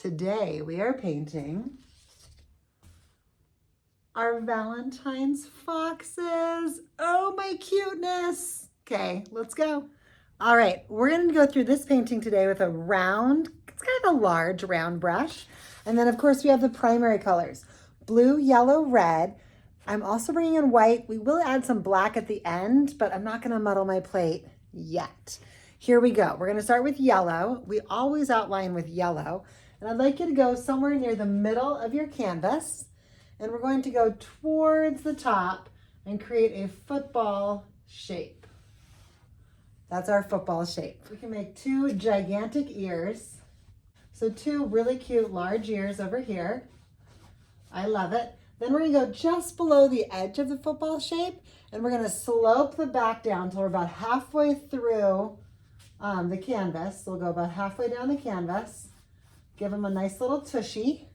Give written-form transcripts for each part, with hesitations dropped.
Today we are painting our Valentine's foxes. Oh, my cuteness. Okay, let's go. All right, we're going to go through this painting today with a round, it's kind of a large round brush. And then, of course, we have the primary colors, blue, yellow, red. I'm also bringing in white. We will add some black at the end, but I'm not going to muddle my plate yet. Here we go. We're going to start with yellow. We always outline with yellow. And I'd like you to go somewhere near the middle of your canvas. And we're going to go towards the top and create a football shape. That's our football shape. We can make two gigantic ears. So two really cute large ears over here. I love it. Then we're gonna go just below the edge of the football shape and we're gonna slope the back down till we're about halfway through the canvas. So we'll go about halfway down the canvas, give them a nice little tushy.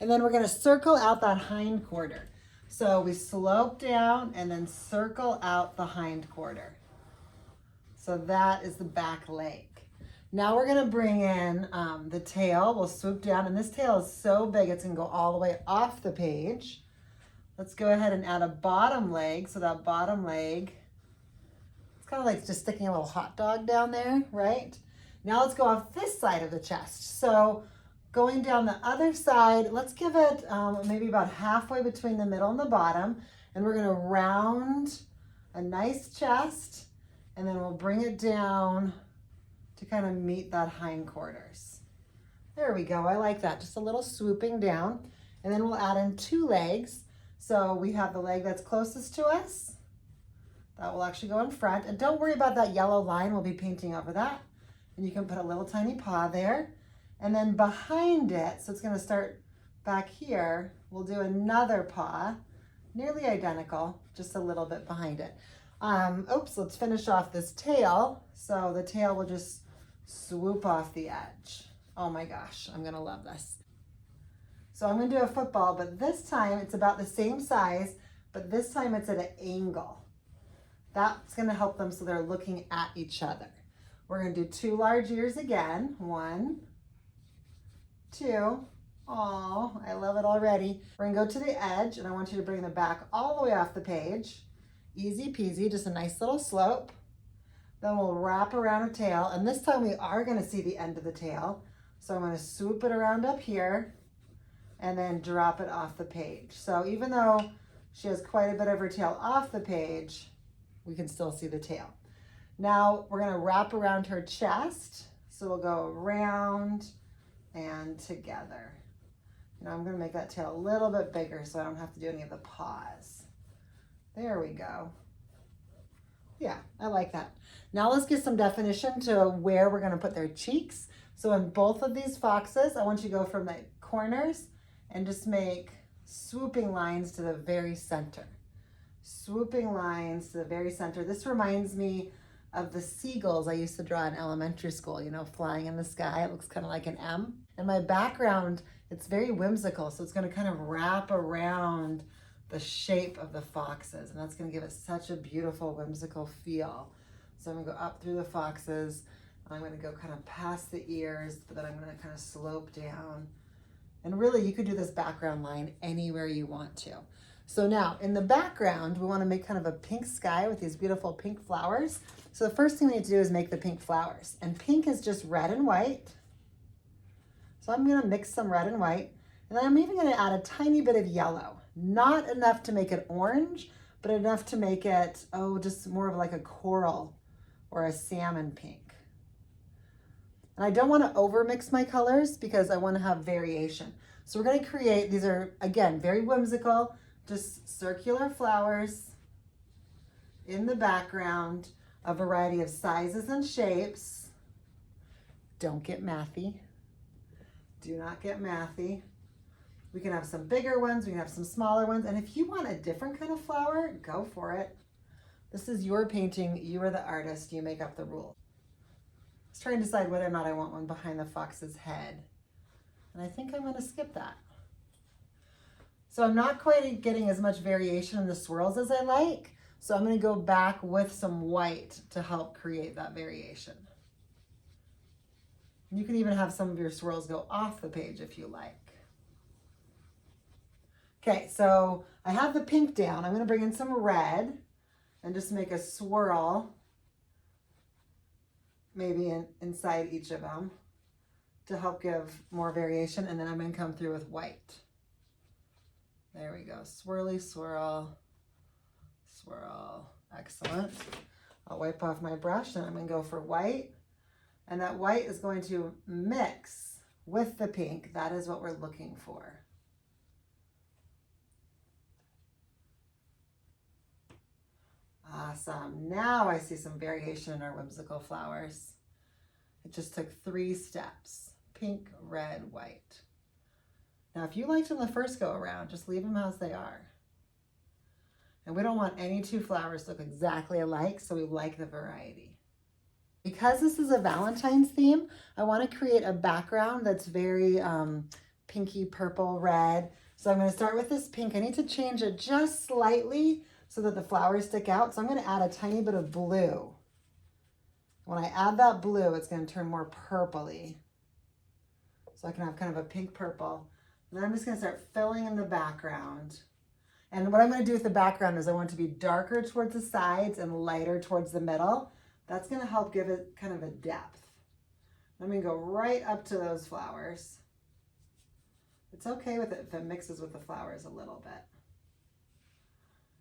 And then we're gonna circle out that hind quarter. So we slope down and then circle out the hind quarter. So that is the back leg. Now we're gonna bring in the tail. We'll swoop down, and this tail is so big it's gonna go all the way off the page. Let's go ahead and add a bottom leg. So that bottom leg, it's kind of like just sticking a little hot dog down there, right? Now let's go off this side of the chest. So going down the other side, let's give it maybe about halfway between the middle and the bottom, and we're gonna round a nice chest, and then we'll bring it down to kind of meet that hindquarters. There we go, I like that, just a little swooping down. And then we'll add in two legs. So we have the leg that's closest to us. That will actually go in front. And don't worry about that yellow line, we'll be painting over that. And you can put a little tiny paw there. And then behind it, so it's gonna start back here, we'll do another paw, nearly identical, just a little bit behind it. Let's finish off this tail. So the tail will just swoop off the edge. Oh my gosh, I'm gonna love this. So I'm gonna do a football, but this time it's about the same size, but this time it's at an angle. That's gonna help them so they're looking at each other. We're gonna do two large ears again. 1, 2. Oh, I love it already. We're gonna go to the edge, and I want you to bring the back all the way off the page. Easy peasy, just a nice little slope. Then we'll wrap around a tail, and this time we are gonna see the end of the tail. So I'm gonna swoop it around up here and then drop it off the page. So even though she has quite a bit of her tail off the page, we can still see the tail. Now we're gonna wrap around her chest. So we'll go around and together. Now I'm gonna make that tail a little bit bigger so I don't have to do any of the paws. There we go. Yeah, I like that. Now let's get some definition to where we're gonna put their cheeks. So in both of these foxes, I want you to go from the corners and just make swooping lines to the very center. Swooping lines to the very center. This reminds me of the seagulls I used to draw in elementary school, you know, flying in the sky. It looks kind of like an M. And my background, it's very whimsical, so it's gonna kind of wrap around the shape of the foxes, and that's gonna give it such a beautiful, whimsical feel. So I'm gonna go up through the foxes, I'm gonna go kind of past the ears, but then I'm gonna kind of slope down. And really, you could do this background line anywhere you want to. So now, in the background, we wanna make kind of a pink sky with these beautiful pink flowers. So the first thing we need to do is make the pink flowers. And pink is just red and white. So I'm gonna mix some red and white, and then I'm even gonna add a tiny bit of yellow. Not enough to make it orange, but enough to make it, just more of like a coral or a salmon pink. And I don't want to overmix my colors because I want to have variation. So we're going to create, these are, again, very whimsical, just circular flowers in the background, a variety of sizes and shapes. Don't get mathy. Do not get mathy. We can have some bigger ones, we can have some smaller ones, and if you want a different kind of flower, go for it. This is your painting, you are the artist, you make up the rules. Let's try and decide whether or not I want one behind the fox's head. And I think I'm gonna skip that. So I'm not quite getting as much variation in the swirls as I like, so I'm gonna go back with some white to help create that variation. You can even have some of your swirls go off the page if you like. Okay, so I have the pink down. I'm gonna bring in some red and just make a swirl, maybe inside each of them to help give more variation. And then I'm gonna come through with white. There we go, swirly swirl, swirl, excellent. I'll wipe off my brush and I'm gonna go for white. And that white is going to mix with the pink. That is what we're looking for. Awesome. Now I see some variation in our whimsical flowers. It just took 3 steps. Pink, red, white. Now, if you liked them the first go around, just leave them as they are. And we don't want any 2 flowers to look exactly alike, so we like the variety. Because this is a Valentine's theme, I want to create a background that's very pinky, purple, red. So I'm going to start with this pink. I need to change it just slightly so that the flowers stick out. So I'm going to add a tiny bit of blue. When I add that blue, it's going to turn more purpley. So I can have kind of a pink purple. And then I'm just going to start filling in the background. And what I'm going to do with the background is I want it to be darker towards the sides and lighter towards the middle. That's going to help give it kind of a depth. I'm going to go right up to those flowers. It's okay with it if it mixes with the flowers a little bit.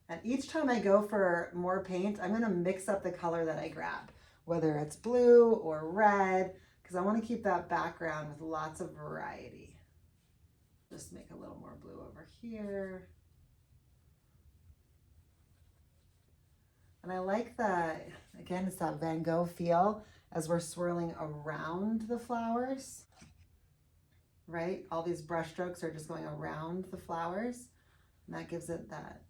And each time I go for more paint, I'm going to mix up the color that I grab, whether it's blue or red, because I want to keep that background with lots of variety. Just make a little more blue over here. And I like that, again, it's that Van Gogh feel as we're swirling around the flowers, right? All these brush strokes are just going around the flowers, and that gives it that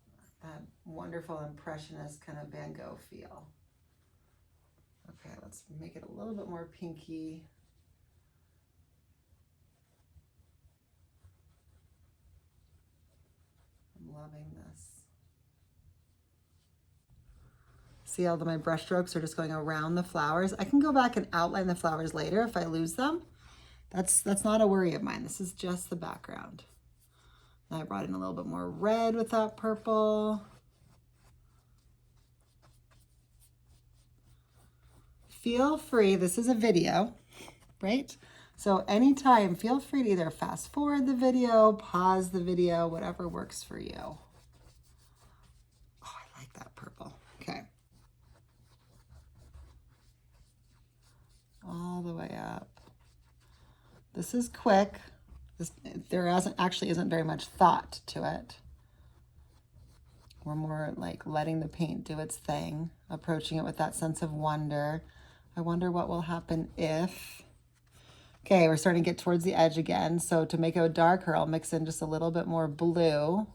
wonderful impressionist kind of Van Gogh feel. Okay, let's make it a little bit more pinky. I'm loving this. See how my brush strokes are just going around the flowers? I can go back and outline the flowers later if I lose them. That's not a worry of mine. This is just the background. Now I brought in a little bit more red with that purple. Feel free, this is a video, right? So anytime, feel free to either fast forward the video, pause the video, whatever works for you. Oh, I like that purple. Okay. All the way up. This is quick. There actually isn't very much thought to it. We're more like letting the paint do its thing, approaching it with that sense of wonder. I wonder what will happen if... Okay, we're starting to get towards the edge again. So to make it darker, I'll mix in just a little bit more blue.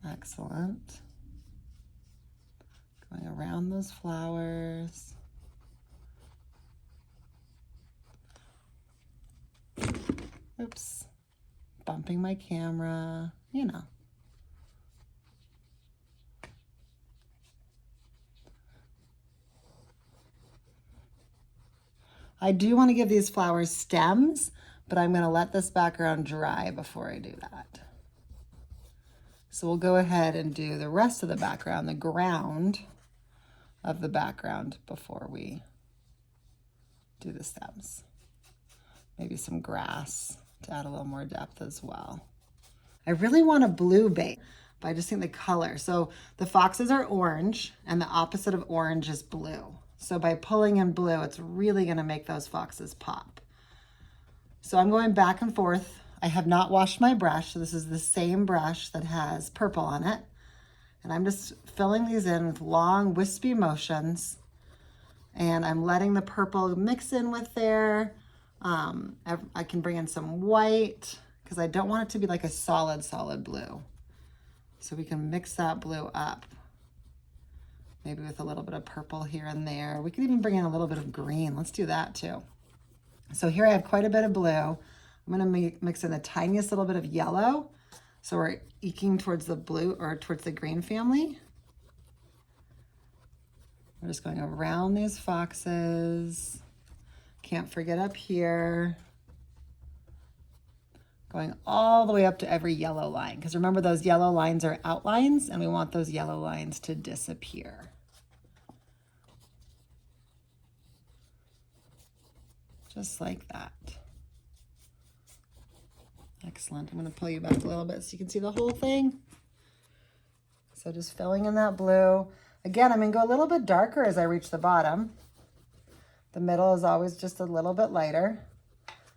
Excellent. Going around those flowers. Oops, bumping my camera, you know. I do want to give these flowers stems, but I'm going to let this background dry before I do that. So we'll go ahead and do the rest of the background, the ground of the background before we do the stems. Maybe some grass to add a little more depth as well. I really want a blue base, but I just think the color. So the foxes are orange and the opposite of orange is blue. So by pulling in blue, it's really going to make those foxes pop. So I'm going back and forth. I have not washed my brush. So this is the same brush that has purple on it. And I'm just filling these in with long wispy motions. And I'm letting the purple mix in with there. I can bring in some white because I don't want it to be like a solid blue. So we can mix that blue up. Maybe with a little bit of purple here and there. We could even bring in a little bit of green. Let's do that too. So here I have quite a bit of blue. I'm going to mix in the tiniest little bit of yellow. So we're eking towards the blue or towards the green family. We're just going around these foxes. Can't forget up here. Going all the way up to every yellow line, because remember those yellow lines are outlines and we want those yellow lines to disappear. Just like that. Excellent. I'm going to pull you back a little bit so you can see the whole thing. So just filling in that blue. Again, I'm going to go a little bit darker as I reach the bottom. The middle is always just a little bit lighter.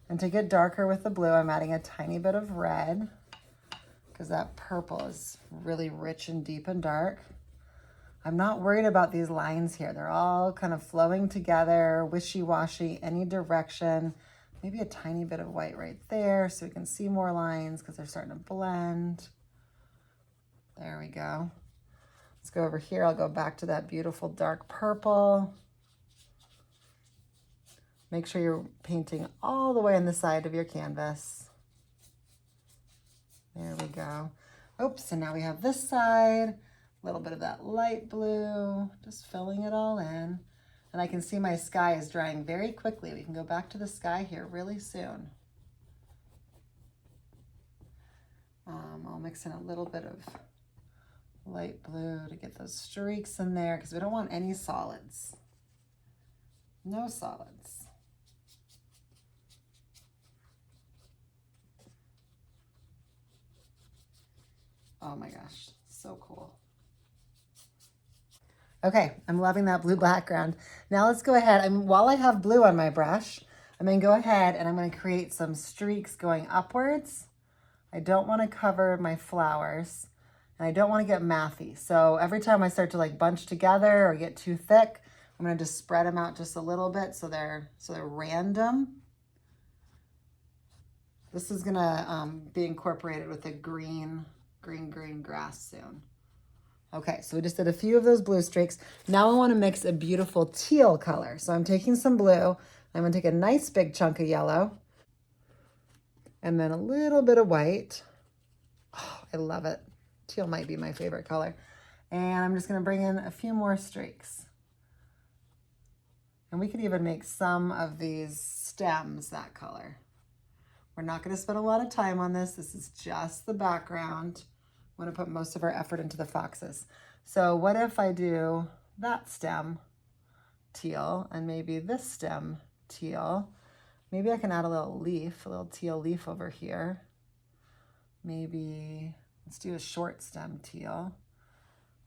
And to get darker with the blue, I'm adding a tiny bit of red because that purple is really rich and deep and dark. I'm not worried about these lines here. They're all kind of flowing together, wishy-washy, any direction. Maybe a tiny bit of white right there so we can see more lines because they're starting to blend. There we go. Let's go over here. I'll go back to that beautiful dark purple. Make sure you're painting all the way on the side of your canvas. There we go. Oops, and now we have this side. A little bit of that light blue, just filling it all in. And I can see my sky is drying very quickly. We can go back to the sky here really soon. I'll mix in a little bit of light blue to get those streaks in there because we don't want any solids. No solids. Oh my gosh, so cool. Okay, I'm loving that blue background. Now let's go ahead, while I have blue on my brush, I'm gonna go ahead and I'm gonna create some streaks going upwards. I don't wanna cover my flowers and I don't wanna get mathy. So every time I start to like bunch together or get too thick, I'm gonna just spread them out just a little bit so they're random. This is gonna be incorporated with a green grass soon. Okay, so we just did a few of those blue streaks. Now I want to mix a beautiful teal color. So I'm taking some blue. I'm going to take a nice big chunk of yellow and then a little bit of white. Oh, I love it. Teal might be my favorite color. And I'm just going to bring in a few more streaks. And we could even make some of these stems that color. We're not going to spend a lot of time on this. This is just the background. I want to put most of our effort into the foxes. So what if I do that stem teal and maybe this stem teal? Maybe I can add a little teal leaf over here. Maybe let's do a short stem teal.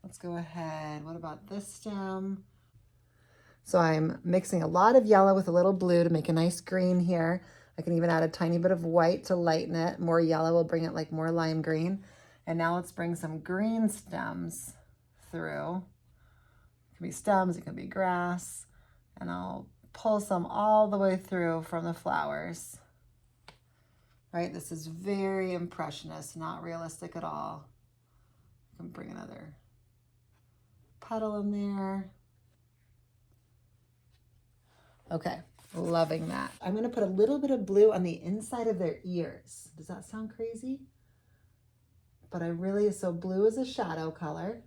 Let's go ahead. What about this stem? So I'm mixing a lot of yellow with a little blue to make a nice green here. I can even add a tiny bit of white to lighten it. More yellow will bring it like more lime green. And now let's bring some green stems through. It can be stems, it can be grass. And I'll pull some all the way through from the flowers. Right, this is very impressionist, not realistic at all. I can bring another petal in there. Okay, loving that. I'm gonna put a little bit of blue on the inside of their ears. Does that sound crazy? But so blue is a shadow color.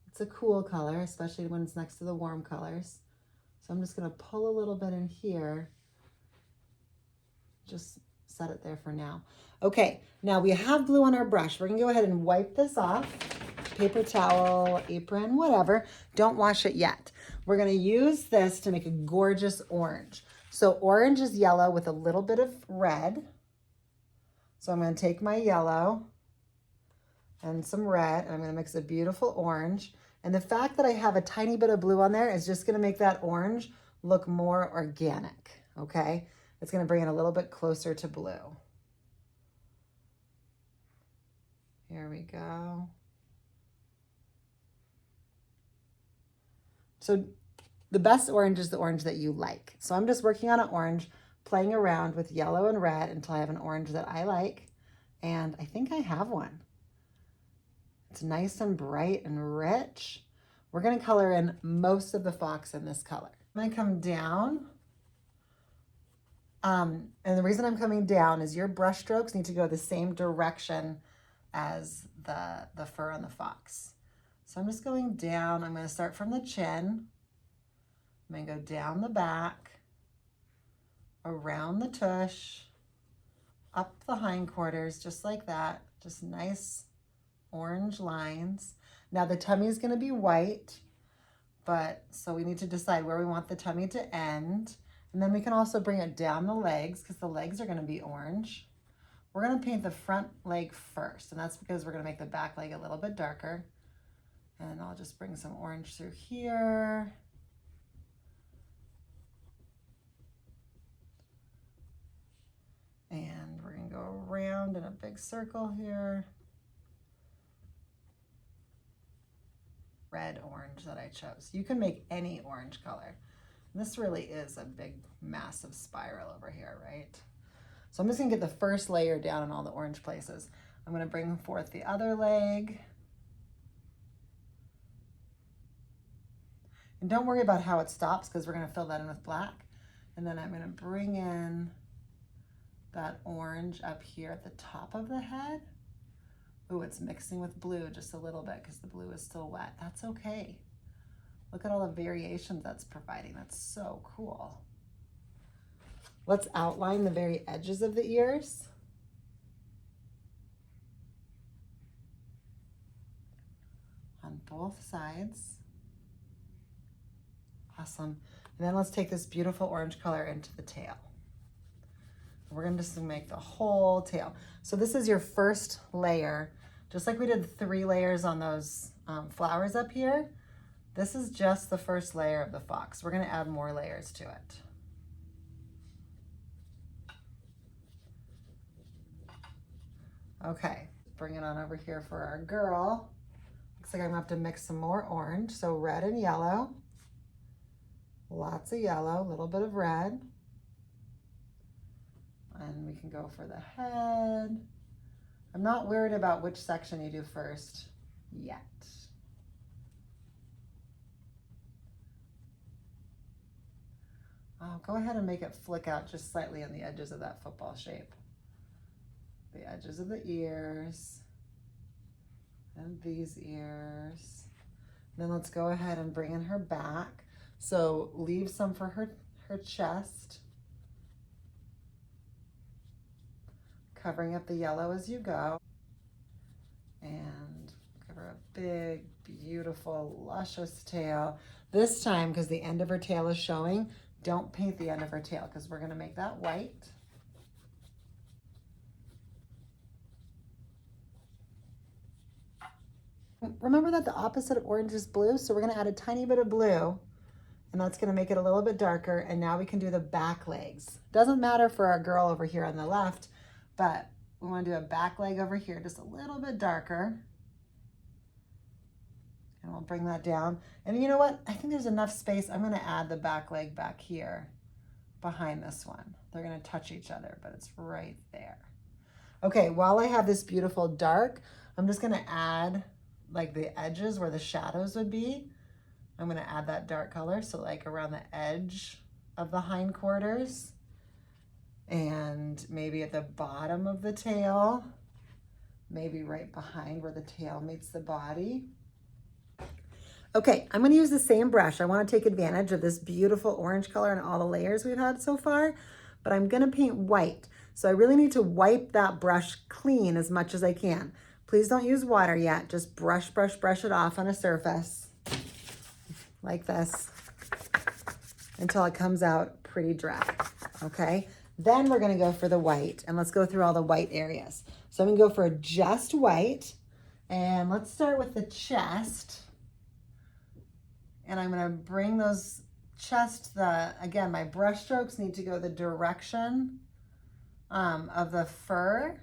It's a cool color, especially when it's next to the warm colors. So I'm just gonna pull a little bit in here. Just set it there for now. Okay, now we have blue on our brush. We're gonna go ahead and wipe this off. Paper towel, apron, whatever. Don't wash it yet. We're gonna use this to make a gorgeous orange. So orange is yellow with a little bit of red. So I'm gonna take my yellow and some red, and I'm gonna mix a beautiful orange. And the fact that I have a tiny bit of blue on there is just gonna make that orange look more organic, okay? It's gonna bring it a little bit closer to blue. Here we go. So the best orange is the orange that you like. So I'm just working on an orange, playing around with yellow and red until I have an orange that I like. And I think I have one. It's nice and bright and rich. We're gonna color in most of the fox in this color. I'm gonna come down. And the reason I'm coming down is your brush strokes need to go the same direction as the fur on the fox. So I'm just going down. I'm gonna start from the chin I'm gonna go down the back, around the tush, up the hindquarters, just like that. Just nice orange lines. Now the tummy is gonna be white, but so we need to decide where we want the tummy to end. And then we can also bring it down the legs because the legs are gonna be orange. We're gonna paint the front leg first, and that's because we're gonna make the back leg a little bit darker. And I'll just bring some orange through here. And we're gonna go around in a big circle here. Red orange that I chose. You can make any orange color. This really is a big, massive spiral over here, right? So I'm just gonna get the first layer down in all the orange places. I'm gonna bring forth the other leg. And don't worry about how it stops because we're gonna fill that in with black. And then I'm gonna bring in that orange up here at the top of the head. Ooh, it's mixing with blue just a little bit because the blue is still wet. That's okay. Look at all the variations that's providing. That's so cool. Let's outline the very edges of the ears. On both sides. Awesome. And then let's take this beautiful orange color into the tail. We're gonna just make the whole tail. So this is your first layer. Just like we did 3 layers on those flowers up here, this is just the first layer of the fox. We're gonna add more layers to it. Okay, bring it on over here for our girl. Looks like I'm gonna have to mix some more orange. So red and yellow. Lots of yellow, a little bit of red. And we can go for the head. I'm not worried about which section you do first yet. Oh, go ahead and make it flick out just slightly on the edges of that football shape. The edges of the ears and these ears. Then let's go ahead and bring in her back. So leave some for her chest. Covering up the yellow as you go. And give her a big, beautiful, luscious tail. This time, because the end of her tail is showing, don't paint the end of her tail because we're gonna make that white. Remember that the opposite of orange is blue, so we're gonna add a tiny bit of blue, and that's gonna make it a little bit darker, and now we can do the back legs. Doesn't matter for our girl over here on the left, but we wanna do a back leg over here, just a little bit darker. And we'll bring that down. And you know what? I think there's enough space. I'm gonna add the back leg back here behind this one. They're gonna touch each other, but it's right there. Okay, while I have this beautiful dark, I'm just gonna add like the edges where the shadows would be. I'm gonna add that dark color, so like around the edge of the hindquarters and maybe at the bottom of the tail, maybe right behind where the tail meets the body. Okay, I'm gonna use the same brush. I wanna take advantage of this beautiful orange color and all the layers we've had so far, but I'm gonna paint white. So I really need to wipe that brush clean as much as I can. Please don't use water yet. Just brush it off on a surface like this until it comes out pretty dry, okay? Then we're gonna go for the white, and let's go through all the white areas. So I'm gonna go for just white, and let's start with the chest. And I'm gonna bring those chest, again, my brush strokes need to go the direction of the fur.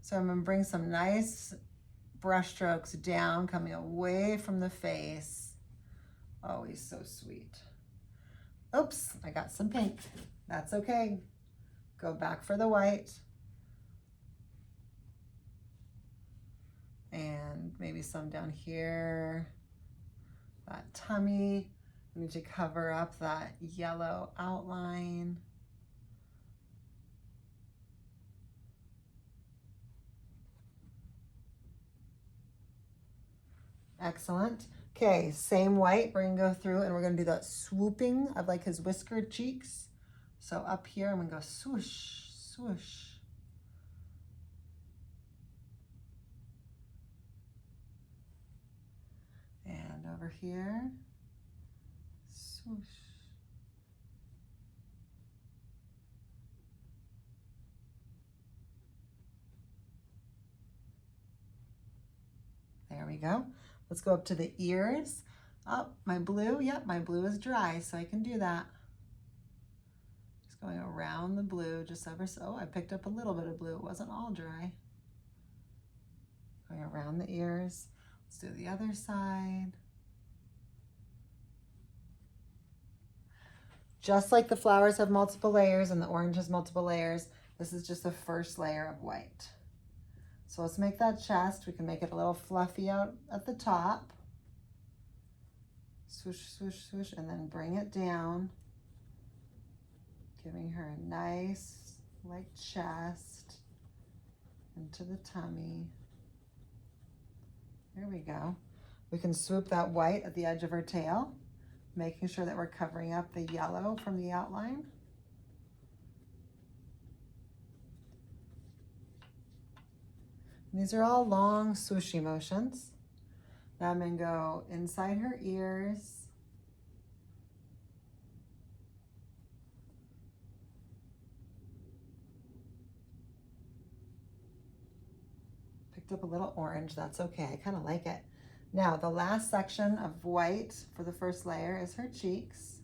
So I'm gonna bring some nice brush strokes down, coming away from the face. Oh, he's so sweet. Oops, I got some pink. That's okay. Go back for the white. And maybe some down here. That tummy. We need to cover up that yellow outline. Excellent. Okay, same white. We're gonna go through and we're gonna do that swooping of like his whiskered cheeks. So up here, I'm gonna go swoosh, swoosh. And over here, swoosh. There we go. Let's go up to the ears. Oh, my blue, yep, my blue is dry, so I can do that. Just going around the blue, just ever so. Oh, I picked up a little bit of blue. It wasn't all dry. Going around the ears. Let's do the other side. Just like the flowers have multiple layers and the orange has multiple layers, this is just the first layer of white. So let's make that chest. We can make it a little fluffy out at the top. Swoosh, swoosh, swoosh, and then bring it down, giving her a nice, like, chest into the tummy. There we go. We can swoop that white at the edge of her tail, making sure that we're covering up the yellow from the outline. And these are all long swooshy motions. Now I'm gonna go inside her ears. Picked up a little orange, that's okay, I kind of like it. Now the last section of white for the first layer is her cheeks.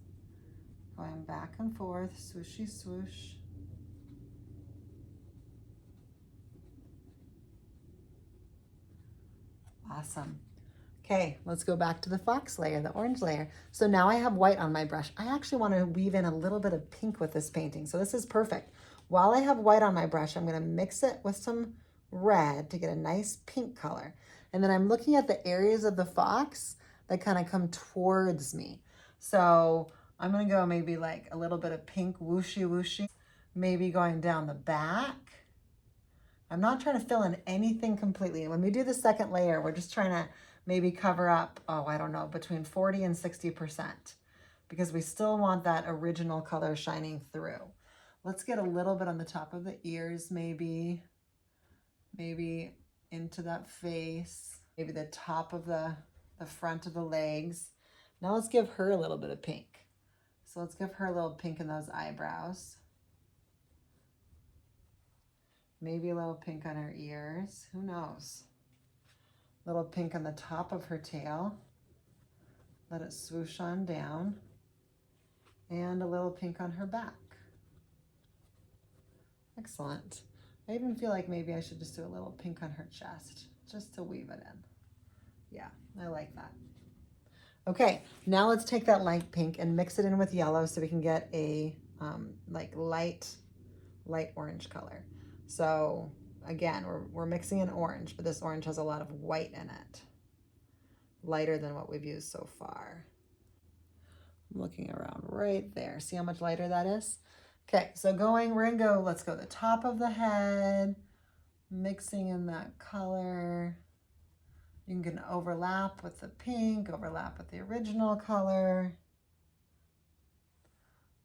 Going back and forth, swooshy swoosh. Awesome. Okay, let's go back to the fox layer, the orange layer. So now I have white on my brush. I actually want to weave in a little bit of pink with this painting, so this is perfect. While I have white on my brush, I'm going to mix it with some red to get a nice pink color. And then I'm looking at the areas of the fox that kind of come towards me. So I'm going to go maybe like a little bit of pink whooshy whooshy, maybe going down the back. I'm not trying to fill in anything completely. When we do the second layer, we're just trying to maybe cover up, oh, I don't know, between 40 and 60%, because we still want that original color shining through. Let's get a little bit on the top of the ears, maybe into that face, maybe the top of the front of the legs. Now let's give her a little bit of pink. So let's give her a little pink in those eyebrows. Maybe a little pink on her ears, who knows? A little pink on the top of her tail. Let it swoosh on down. And a little pink on her back. Excellent. I even feel like maybe I should just do a little pink on her chest, just to weave it in. Yeah, I like that. Okay, now let's take that light pink and mix it in with yellow so we can get a like light orange color. So again, we're mixing in orange, but this orange has a lot of white in it. Lighter than what we've used so far. I'm looking around right there. See how much lighter that is? Okay, so we're gonna go, let's go the top of the head, mixing in that color. You can overlap with the pink, overlap with the original color.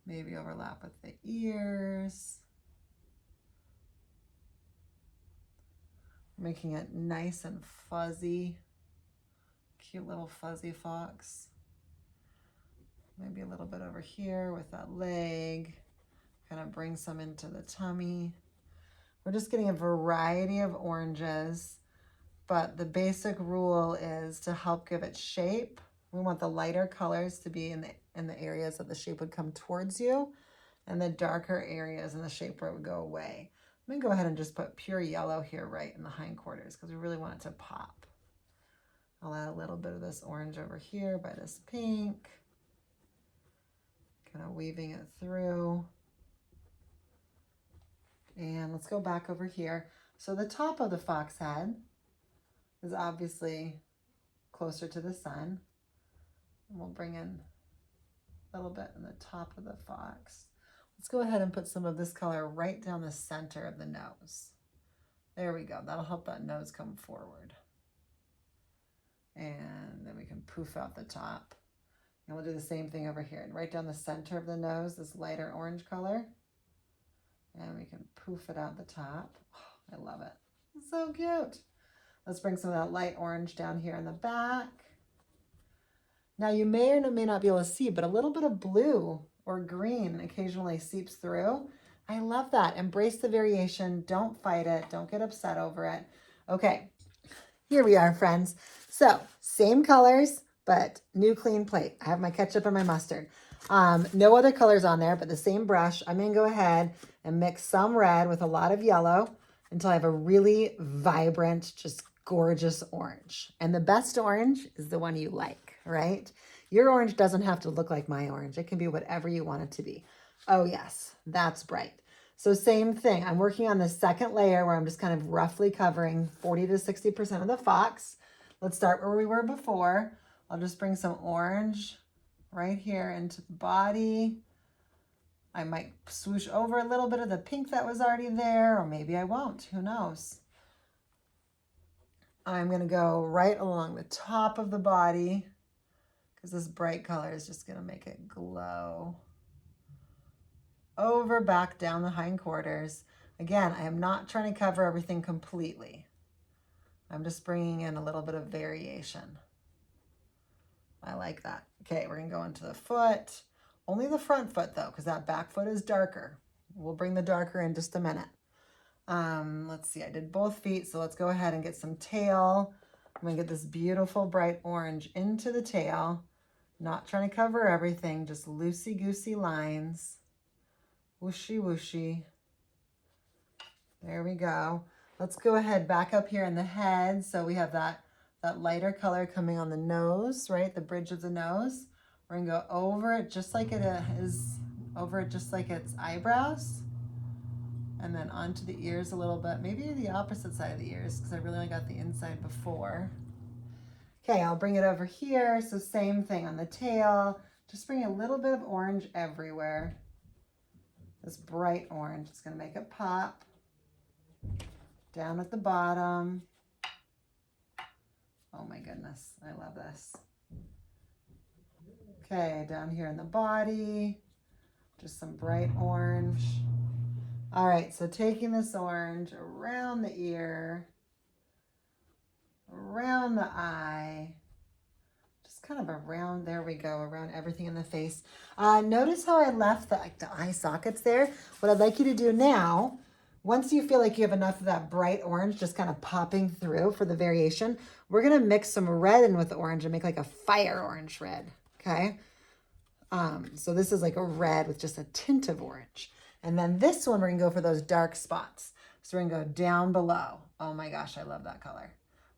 Maybe overlap with the ears. Making it nice and fuzzy. Cute little fuzzy fox. Maybe a little bit over here with that leg. Kind of bring some into the tummy. We're just getting a variety of oranges, but the basic rule is to help give it shape. We want the lighter colors to be in the areas that the shape would come towards you, and the darker areas in the shape where it would go away. I'm gonna go ahead and just put pure yellow here right in the hindquarters because we really want it to pop. I'll add a little bit of this orange over here by this pink. Kind of weaving it through. And let's go back over here. So the top of the fox head is obviously closer to the sun. And we'll bring in a little bit in the top of the fox. Let's go ahead and put some of this color right down the center of the nose. There we go. That'll help that nose come forward. And then we can poof out the top. And we'll do the same thing over here. And right down the center of the nose, this lighter orange color. And we can poof it out the top. Oh, I love it. It's so cute. Let's bring some of that light orange down here in the back. Now you may or may not be able to see, but a little bit of blue or green occasionally seeps through. I love that. Embrace the variation. Don't fight it. Don't get upset over it. Okay, here we are, friends. So same colors, but new clean plate. I have my ketchup and my mustard. No other colors on there, but the same brush. I'm going to go ahead and mix some red with a lot of yellow until I have a really vibrant, just gorgeous orange. And the best orange is the one you like, right? Your orange doesn't have to look like my orange. It can be whatever you want it to be. Oh yes, that's bright. So same thing. I'm working on the second layer where I'm just kind of roughly covering 40 to 60% of the fox. Let's start where we were before. I'll just bring some orange right here into the body. I might swoosh over a little bit of the pink that was already there, or maybe I won't. Who knows? I'm going to go right along the top of the body because this bright color is just going to make it glow. Over, back, down the hindquarters. Again, I am not trying to cover everything completely. I'm just bringing in a little bit of variation. I like that. Okay, we're going to go into the foot. Only the front foot though, because that back foot is darker. We'll bring the darker in just a minute. Let's see, I did both feet, so let's go ahead and get some tail. I'm going to get this beautiful bright orange into the tail. Not trying to cover everything, just loosey-goosey lines. Whooshy, whooshy. There we go. Let's go ahead back up here in the head. So we have that lighter color coming on the nose, right? The bridge of the nose. We're going to go over it just like it is, over it just like its eyebrows. And then onto the ears a little bit. Maybe the opposite side of the ears because I really only got the inside before. Okay, I'll bring it over here. So same thing on the tail. Just bring a little bit of orange everywhere. This bright orange, it's going to make it pop. Down at the bottom. Oh my goodness, I love this. Okay, down here in the body, just some bright orange. All right, so taking this orange around the ear, around the eye, just kind of around, there we go, around everything in the face. Notice how I left the eye sockets there? What I'd like you to do now, once you feel like you have enough of that bright orange just kind of popping through for the variation, we're gonna mix some red in with the orange and make like a fire orange red, okay? So this is like a red with just a tint of orange. And then this one, we're gonna go for those dark spots. So we're gonna go down below. Oh my gosh, I love that color.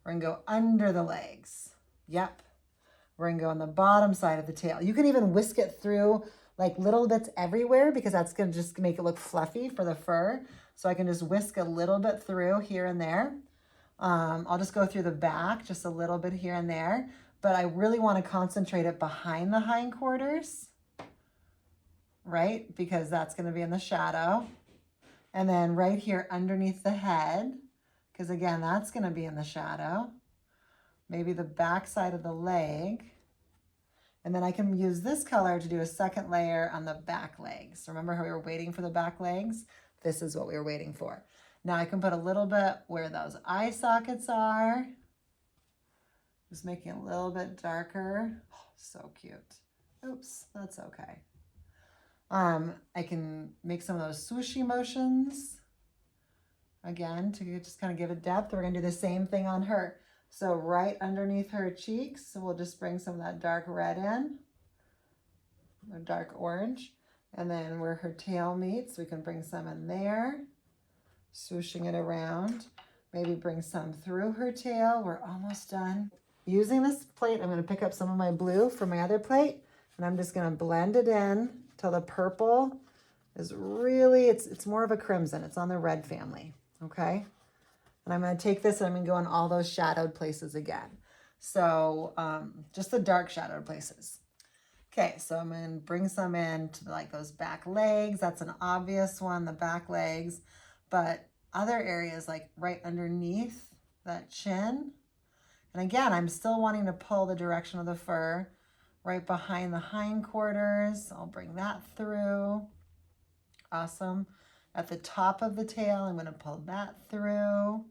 We're gonna go under the legs. Yep. We're gonna go on the bottom side of the tail. You can even whisk it through like little bits everywhere because that's gonna just make it look fluffy for the fur. So I can just whisk a little bit through here and there. I'll just go through the back, just a little bit here and there, but I really wanna concentrate it behind the hindquarters, right? Because that's gonna be in the shadow. And then right here underneath the head, because again, that's gonna be in the shadow. Maybe the back side of the leg. And then I can use this color to do a second layer on the back legs. Remember how we were waiting for the back legs? This is what we were waiting for. Now I can put a little bit where those eye sockets are. Just making it a little bit darker. Oh, so cute. Oops, that's okay. I can make some of those swooshy motions. Again, to just kind of give it depth. We're gonna do the same thing on her. So right underneath her cheeks, we'll just bring some of that dark red in, or dark orange. And then where her tail meets, we can bring some in there, swooshing it around. Maybe bring some through her tail. We're almost done. Using this plate, I'm gonna pick up some of my blue from my other plate, and I'm just gonna blend it in till the purple is really, it's more of a crimson. It's on the red family, okay? And I'm going to take this and I'm going to go in all those shadowed places again. So just the dark shadowed places. Okay, so I'm going to bring some in to like those back legs. That's an obvious one, the back legs. But other areas like right underneath that chin. And again, I'm still wanting to pull the direction of the fur right behind the hindquarters. I'll bring that through. Awesome. At the top of the tail, I'm going to pull that through.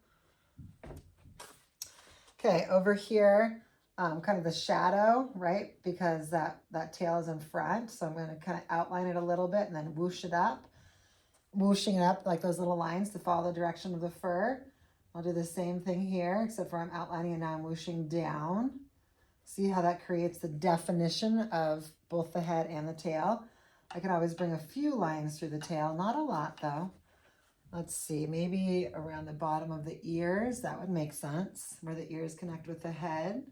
Okay, over here, kind of the shadow, right? Because that tail is in front. So I'm going to kind of outline it a little bit and then whoosh it up. Whooshing it up like those little lines to follow the direction of the fur. I'll do the same thing here, except for I'm outlining and now I'm whooshing down. See how that creates the definition of both the head and the tail. I can always bring a few lines through the tail, not a lot though. Let's see, maybe around the bottom of the ears, that would make sense, where the ears connect with the head,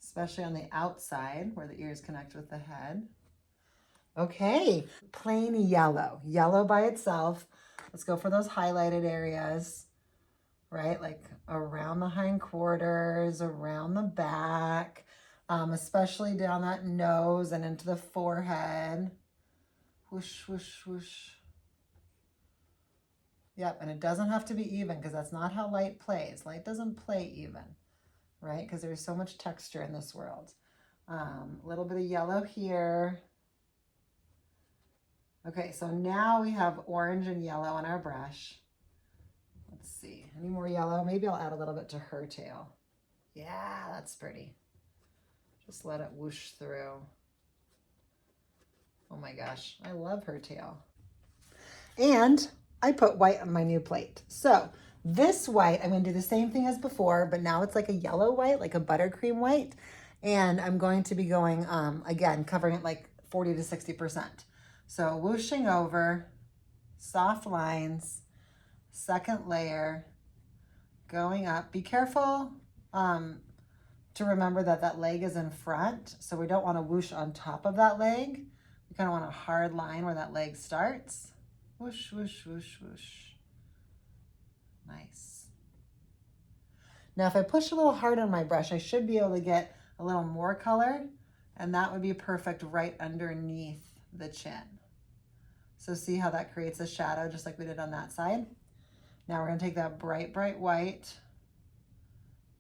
especially on the outside where the ears connect with the head. Okay, plain yellow, yellow by itself. Let's go for those highlighted areas, right? Like around the hindquarters, around the back, especially down that nose and into the forehead. Whoosh, whoosh, whoosh. Yep, and it doesn't have to be even because that's not how light plays. Light doesn't play even, right? Because there's so much texture in this world. A little bit of yellow here. Okay, so now we have orange and yellow on our brush. Let's see, any more yellow? Maybe I'll add a little bit to her tail. Yeah, that's pretty. Just let it whoosh through. Oh my gosh, I love her tail. And I put white on my new plate. So this white, I'm gonna do the same thing as before, but now it's like a yellow white, like a buttercream white. And I'm going to be going, again, covering it like 40 to 60%. So whooshing over, soft lines, second layer, going up. Be careful to remember that that leg is in front. So we don't wanna whoosh on top of that leg. We kind of want a hard line where that leg starts. Whoosh, whoosh, whoosh, whoosh. Nice. Now, if I push a little hard on my brush, I should be able to get a little more color, and that would be perfect right underneath the chin. So see how that creates a shadow just like we did on that side? Now we're gonna take that bright, bright white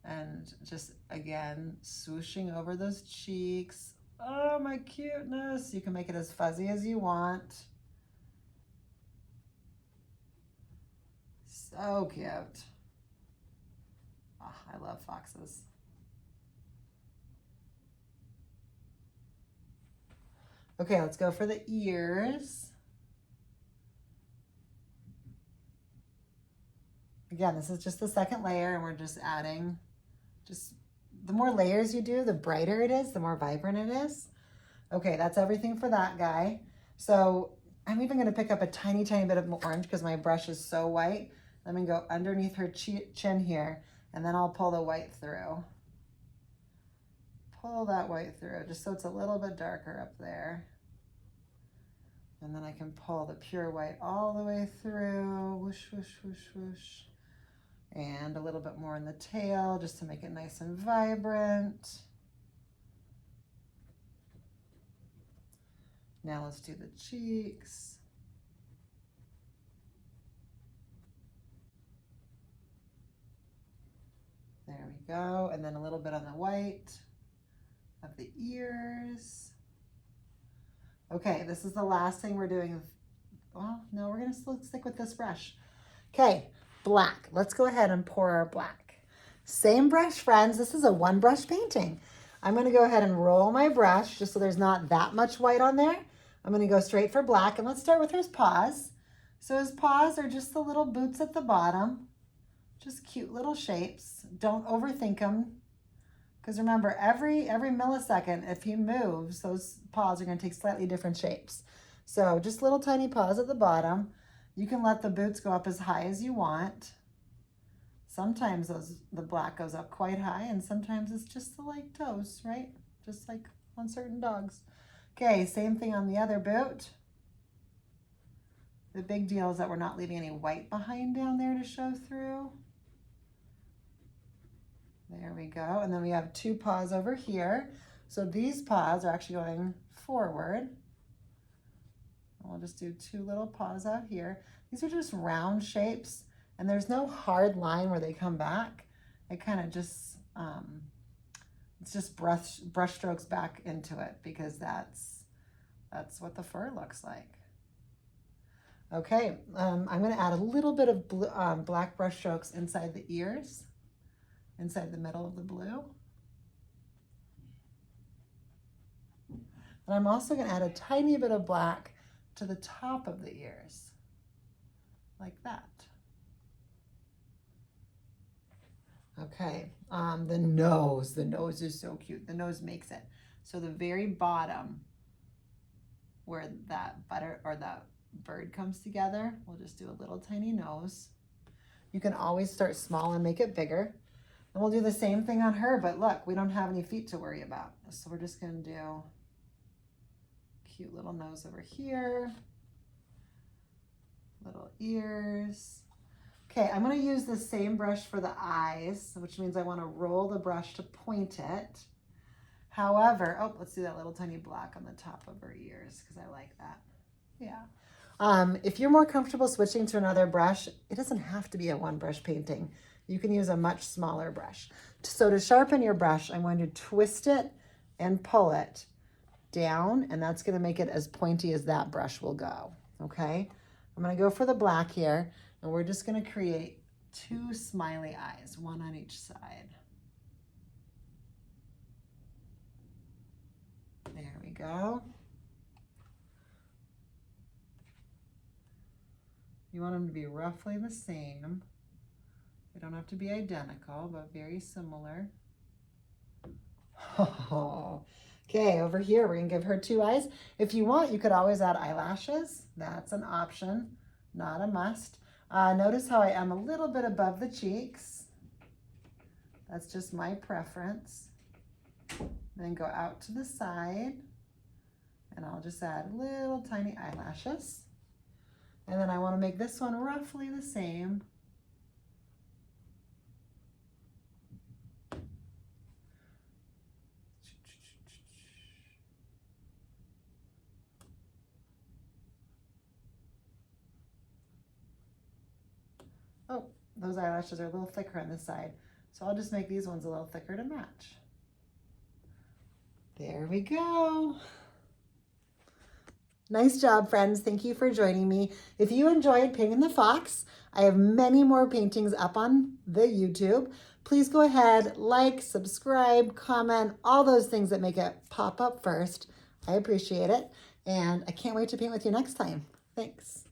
and just, again, swooshing over those cheeks. Oh, my cuteness. You can make it as fuzzy as you want. So cute. Oh, I love foxes. Okay, let's go for the ears. Again, this is just the second layer and we're just adding, just the more layers you do, the brighter it is, the more vibrant it is. Okay, that's everything for that guy. So I'm even gonna pick up a tiny, tiny bit of orange because my brush is so white. I'm gonna go underneath her chin here and then I'll pull the white through. Pull that white through just so it's a little bit darker up there. And then I can pull the pure white all the way through. Whoosh, whoosh, whoosh, whoosh. And a little bit more in the tail just to make it nice and vibrant. Now let's do the cheeks. There we go. And then a little bit on the white of the ears. Okay, this is the last thing we're doing. Well, no, we're gonna still stick with this brush. Okay, black. Let's go ahead and pour our black. Same brush, friends. This is a one brush painting. I'm gonna go ahead and roll my brush just so there's not that much white on there. I'm gonna go straight for black and let's start with his paws. So his paws are just the little boots at the bottom. Just cute little shapes. Don't overthink them. Because remember, every millisecond, if he moves, those paws are going to take slightly different shapes. So just little tiny paws at the bottom. You can let the boots go up as high as you want. Sometimes the black goes up quite high, and sometimes it's just the light toes, right? Just like on certain dogs. Okay, same thing on the other boot. The big deal is that we're not leaving any white behind down there to show through. There we go. And then we have two paws over here. So these paws are actually going forward. We'll just do two little paws out here. These are just round shapes and there's no hard line where they come back. It kind of just, It's just brush strokes back into it because that's what the fur looks like. Okay, I'm going to add a little bit of blue, black brush strokes inside the ears, inside the middle of the blue. And I'm also going to add a tiny bit of black to the top of the ears, like that. Okay, the nose is so cute. The nose makes it. So the very bottom where that butter or that bird comes together, we'll just do a little tiny nose. You can always start small and make it bigger. And we'll do the same thing on her, but look, we don't have any feet to worry about. So we're just gonna do cute little nose over here, little ears. Okay, I'm gonna use the same brush for the eyes, which means I wanna roll the brush to point it. However, oh, let's do that little tiny black on the top of her ears because I like that. Yeah. If you're more comfortable switching to another brush, it doesn't have to be a one brush painting. You can use a much smaller brush. So to sharpen your brush, I'm going to twist it and pull it down, and that's gonna make it as pointy as that brush will go, okay? I'm gonna go for the black here, and we're just gonna create two smiley eyes, one on each side. There we go. You want them to be roughly the same. They don't have to be identical, but very similar. Oh. Okay, over here, we're gonna give her two eyes. If you want, you could always add eyelashes. That's an option, not a must. Notice how I am a little bit above the cheeks. That's just my preference. Then go out to the side, and I'll just add little tiny eyelashes. And then I want to make this one roughly the same. Oh, those eyelashes are a little thicker on this side. So I'll just make these ones a little thicker to match. There we go. Nice job, friends. Thank you for joining me. If you enjoyed painting the fox, I have many more paintings up on the YouTube. Please go ahead, like, subscribe, comment, all those things that make it pop up first. I appreciate it. And I can't wait to paint with you next time. Thanks.